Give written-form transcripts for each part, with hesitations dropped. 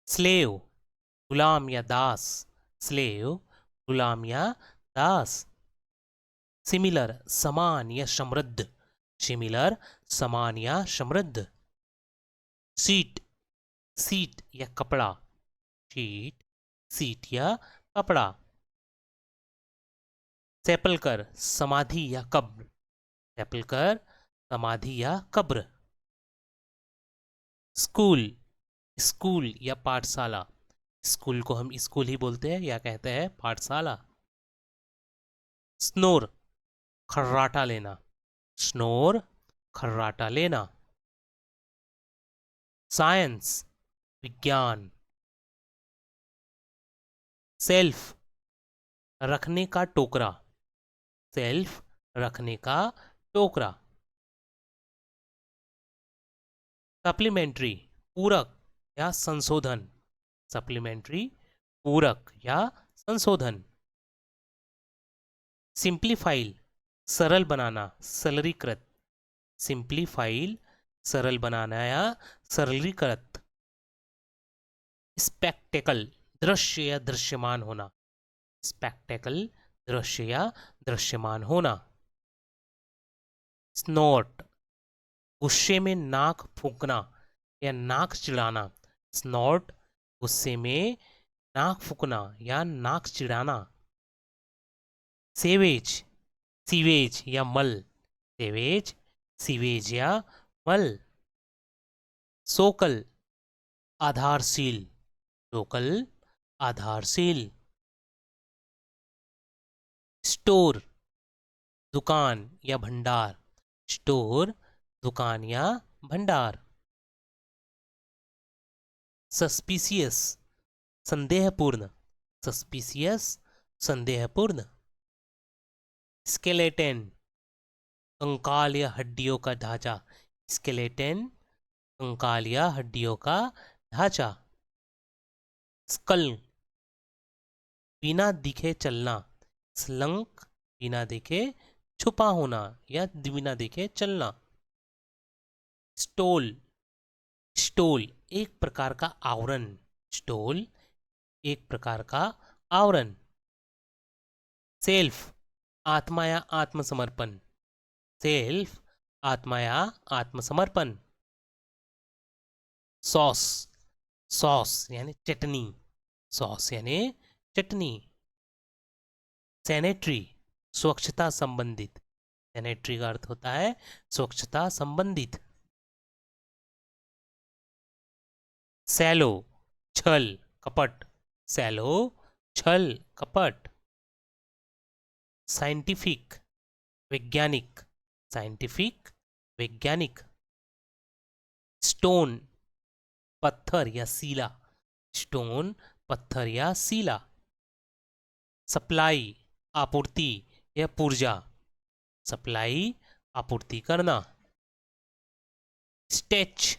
Slave गुलाम या दास, slave गुलाम या दास। Similar समान या समृद्ध, सिमिलर समान या समृद्ध। सीट सीट या कपड़ा, शीट सीट या कपड़ा। सेपलकर समाधि या कब्र, सेपलकर समाधि या कब्र। स्कूल स्कूल या पाठशाला, स्कूल को हम स्कूल ही बोलते हैं या कहते हैं पाठशाला। स्नोर खर्राटा लेना, स्नोर खर्राटा लेना। साइंस विज्ञान। सेल्फ रखने का टोकरा, सेल्फ रखने का टोकरा। सप्लीमेंट्री पूरक या संशोधन, सप्लीमेंट्री पूरक या संशोधन। सिंप्लीफाइल सरल बनाना, सरलीकृत, सिंप्लीफाइल सरल बनाना या सरलीकृत। स्पेक्टेकल दृश्य या दृश्यमान होना, स्पेक्टेकल दृश्य या दृश्यमान होना। स्नोट गुस्से में नाक फूंकना या नाक चिढ़ाना, स्नोट गुस्से में नाक फूंकना या नाक चिढ़ाना। सेवेज सीवेज या मल, सेवेज सीवेज या मल। सोकल आधारशील, सोकल आधारशील। स्टोर दुकान या भंडार, स्टोर दुकान या भंडार। सस्पिशियस संदेहपूर्ण, सस्पिशियस संदेहपूर्ण। स्केलेटन कंकाल या हड्डियों का ढांचा, स्केलेटन कंकाल या हड्डियों का ढांचा। स्कल बिना दिखे चलना, स्लंक बिना दिखे छुपा होना या बिना दिखे चलना। स्टोल स्टोल एक प्रकार का आवरण, स्टोल एक प्रकार का आवरण। सेल्फ आत्मा या आत्मसमर्पण, सेल्फ आत्मा या आत्मसमर्पण। सॉस सॉस यानी चटनी, सॉस यानी चटनी। सैनिटरी स्वच्छता संबंधित, सैनिटरी का अर्थ होता है स्वच्छता संबंधित। सैलो छल कपट, सैलो छल कपट। साइंटिफिक वैज्ञानिक, साइंटिफिक वैज्ञानिक। स्टोन पत्थर या सीला, स्टोन पत्थर या सीला। सप्लाई आपूर्ति या पूर्जा, सप्लाई आपूर्ति करना। स्टेच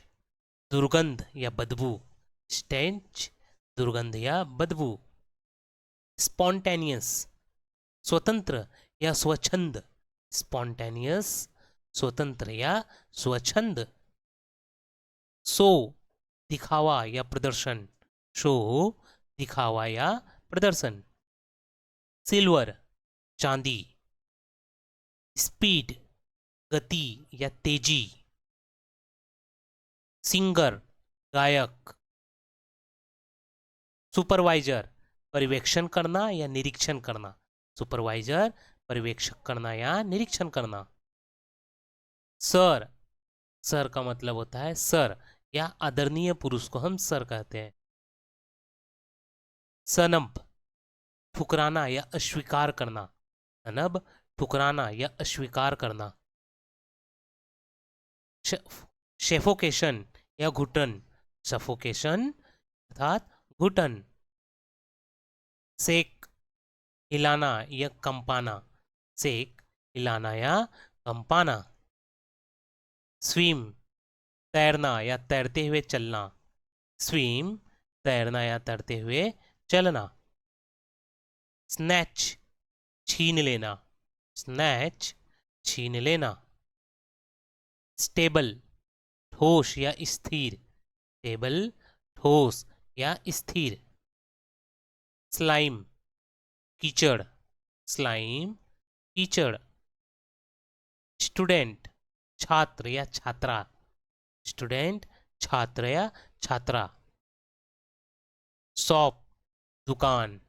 दुर्गंध या बदबू, स्टेंच दुर्गंध या बदबू। स्पॉन्टेनियस स्वतंत्र या स्वच्छंद, स्पॉन्टेनियस स्वतंत्र या स्वच्छंद। शो दिखावा या प्रदर्शन, शो दिखावा या प्रदर्शन। सिल्वर चांदी। स्पीड गति या तेजी। सिंगर गायक। सुपरवाइजर पर्यवेक्षण करना या निरीक्षण करना, सुपरवाइजर पर्यवेक्षक करना या निरीक्षण करना। सर सर का मतलब होता है सर या आदरणीय पुरुष को हम सर कहते हैं। सनब ठुकराना या अस्वीकार करना, सनब ठुकराना या अस्वीकार करना। शेफोकेशन या घुटन, सफोकेशन अर्थात घुटन। सेक हिलाना या कंपाना, सेक हिलाना या कंपाना। स्विम तैरना या तैरते हुए चलना, स्विम तैरना या तैरते हुए चलना। स्नैच छीन लेना, स्नैच छीन लेना। स्टेबल ठोस या स्थिर, स्टेबल ठोस या स्थिर। स्लाइम कीचड़, स्लाइम कीचड़। स्टूडेंट छात्र या छात्रा, स्टूडेंट छात्र या छात्रा। शॉप दुकान।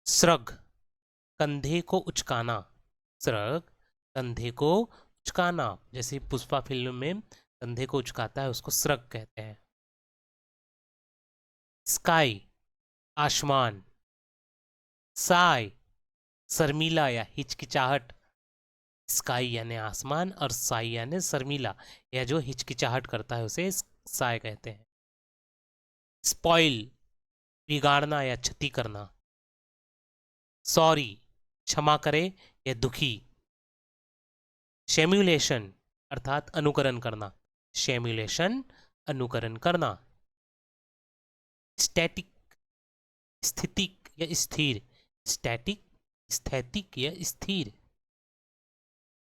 श्रग कंधे को उचकाना, श्रग कंधे को उचकाना, जैसे पुष्पा फिल्म में कंधे को उचकाता है उसको श्रग कहते हैं। स्काई आसमान। साई शर्मीला या हिचकिचाहट, स्काई यानी आसमान और साई यानी शर्मीला या जो हिचकिचाहट करता है उसे साई कहते हैं। स्पॉइल बिगाड़ना या क्षति करना। सॉरी क्षमा करे या दुखी। शेम्युलेशन अर्थात अनुकरण करना, शेम्युलेशन अनुकरण करना। स्टैटिक स्थितिक या स्थिर, स्टैटिक स्थैतिक या स्थिर।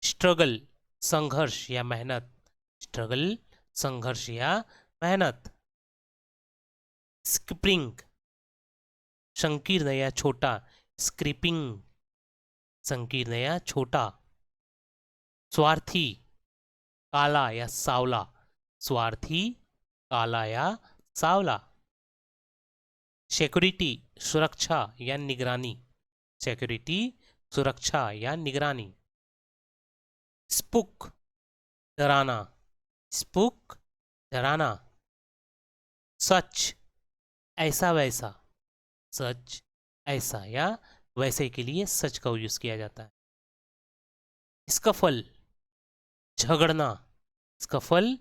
स्ट्रगल संघर्ष या मेहनत, स्ट्रगल संघर्ष या मेहनत। स्क्रिपिंग संकीर्ण या छोटा, स्क्रिपिंग संकीर्ण या छोटा। स्वार्थी काला या सावला, स्वार्थी काला या सावला। सिक्योरिटी सुरक्षा या निगरानी, सिक्योरिटी सुरक्षा या निगरानी। स्पूक डराना, स्पूक डराना। सच ऐसा वैसा, सच ऐसा या वैसे के लिए सच का यूज किया जाता है। स्कफल झगड़ना, स्कफल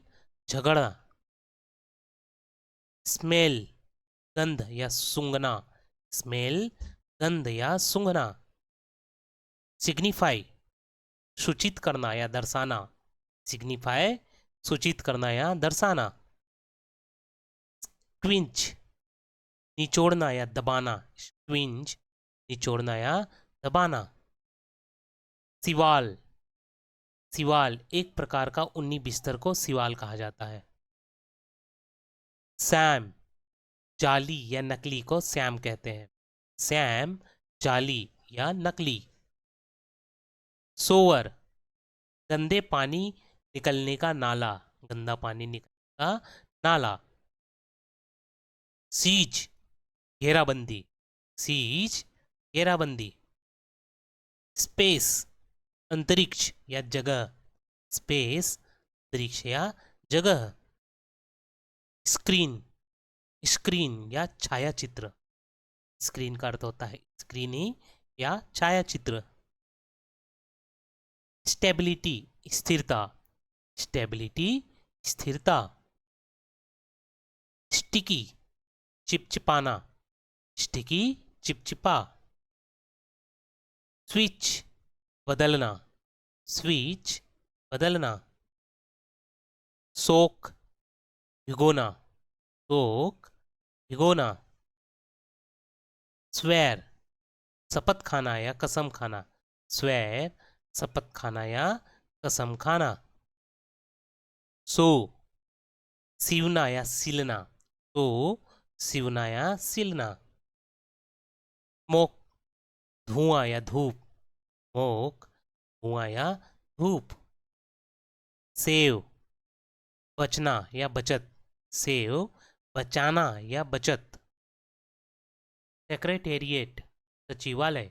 झगड़ना। स्मेल गंध या सूंघना, स्मेल गंध या सूंघना। सिग्निफाई सूचित करना या दर्शाना, सिग्निफाई सूचित करना या दर्शाना। स्क्विंच निचोड़ना या दबाना, स्क्विंच निचोड़ना या दबाना। सिवाल, सिवाल एक प्रकार का ऊनी बिस्तर को सिवाल कहा जाता है। सैम जाली या नकली को सैम कहते हैं, सैम जाली या नकली। सोवर गंदे पानी निकलने का नाला, गंदा पानी निकलने का नाला। सीज घेराबंदी, सीज घेराबंदी। स्पेस अंतरिक्ष या जगह, स्पेस अंतरिक्ष या जगह। स्क्रीन स्क्रीन या छायाचित्र, स्क्रीन का अर्थ होता है स्क्रीनी या छायाचित्र। स्टेबिलिटी स्थिरता, स्टेबिलिटी स्थिरता। स्टिकी चिपचिपाना, स्टिकी चिपचिपा। स्विच बदलना, स्विच बदलना। सोक भिगोना, सोक भिगोना। स्वेर शपथ खाना या कसम खाना, स्वेर शपथ खाना या कसम खाना। सो सीवना या सिलना, तो सिवना या सिलना। स्मोक धुआं या धूप, स्मोक धुआं या धूप। सेव बचना या बचत, सेव बचाना या बचत। सेक्रेटेरिएट सचिवालय,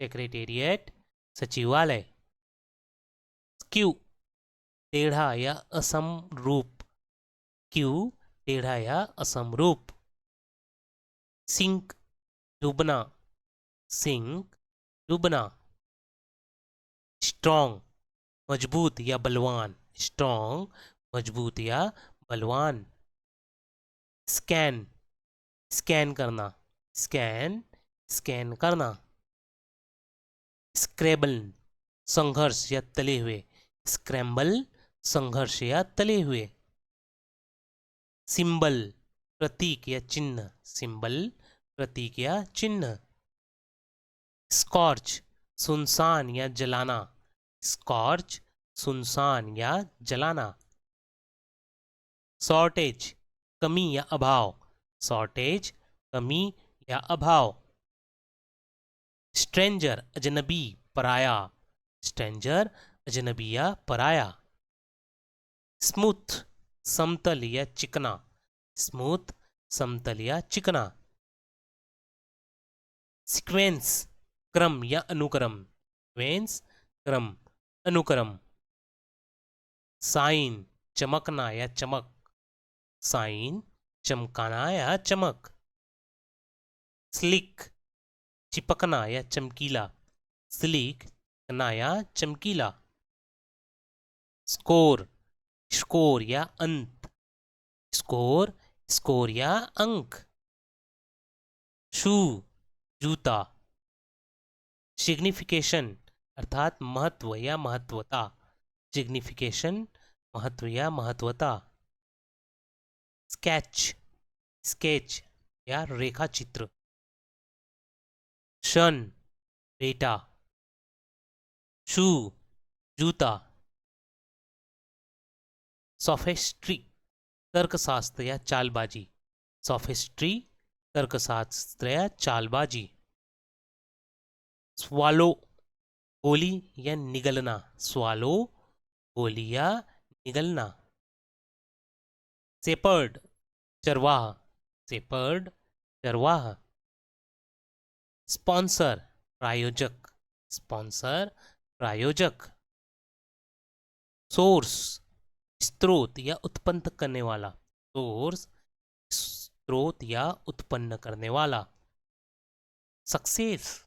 सेक्रेटेरिएट सचिवालय। स्क्यू टेढ़ा या असमरूप, क्यू टेढ़ा या असमरूप। सिंक डूबना, सिंक डूबना। स्ट्रॉन्ग मजबूत या बलवान, स्ट्रॉन्ग मजबूत या बलवान। स्कैन स्कैन करना, स्कैन स्कैन करना। स्क्रैबल संघर्ष या तले हुए, स्क्रैम्बल संघर्ष या तले हुए। सिंबल प्रतीक या चिन्ह, सिंबल प्रतीक या चिन्ह। स्कॉर्च सुनसान या जलाना, स्कॉर्च सुनसान या जलाना। शॉर्टेज कमी या अभाव, शॉर्टेज कमी या अभाव। स्ट्रेंजर अजनबी पराया, स्ट्रेंजर अजनबी या पराया। स्मूथ समतल या चिकना, स्मूथ समतल या चिकना। सीक्वेंस क्रम या अनुक्रम, सीक्वेंस क्रम अनुक्रम। साइन चमकना या चमक, साइन चमकाना या चमक। स्लिक चिपकना या चमकीला, स्लिक चिपकना या चमकीला। स्कोर स्कोर या अंत, स्कोर स्कोर या अंक। शू जूता। सिग्निफिकेशन अर्थात महत्व या महत्वता, सिग्निफिकेशन महत्व या महत्वता। स्केच स्केच या रेखा चित्र। शन बेटा। शू जूता। सोफेस्ट्री तर्कशास्त्र या चालबाजी, सोफेस्ट्री तर्कशास्त्र या चालबाजी। स्वालो गोली या निगलना, स्वालो गोली या निगलना। सेपर्ड चरवाह, सेपर्ड चरवाह। स्पॉन्सर प्रायोजक, स्पॉन्सर प्रायोजक। सोर्स स्रोत या उत्पन्न करने वाला, सोर्स स्रोत या उत्पन्न करने वाला। सक्सेस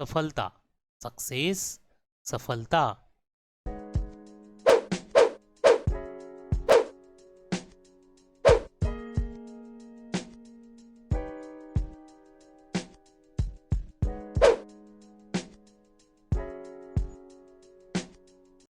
सफलता, सक्सेस सफलता।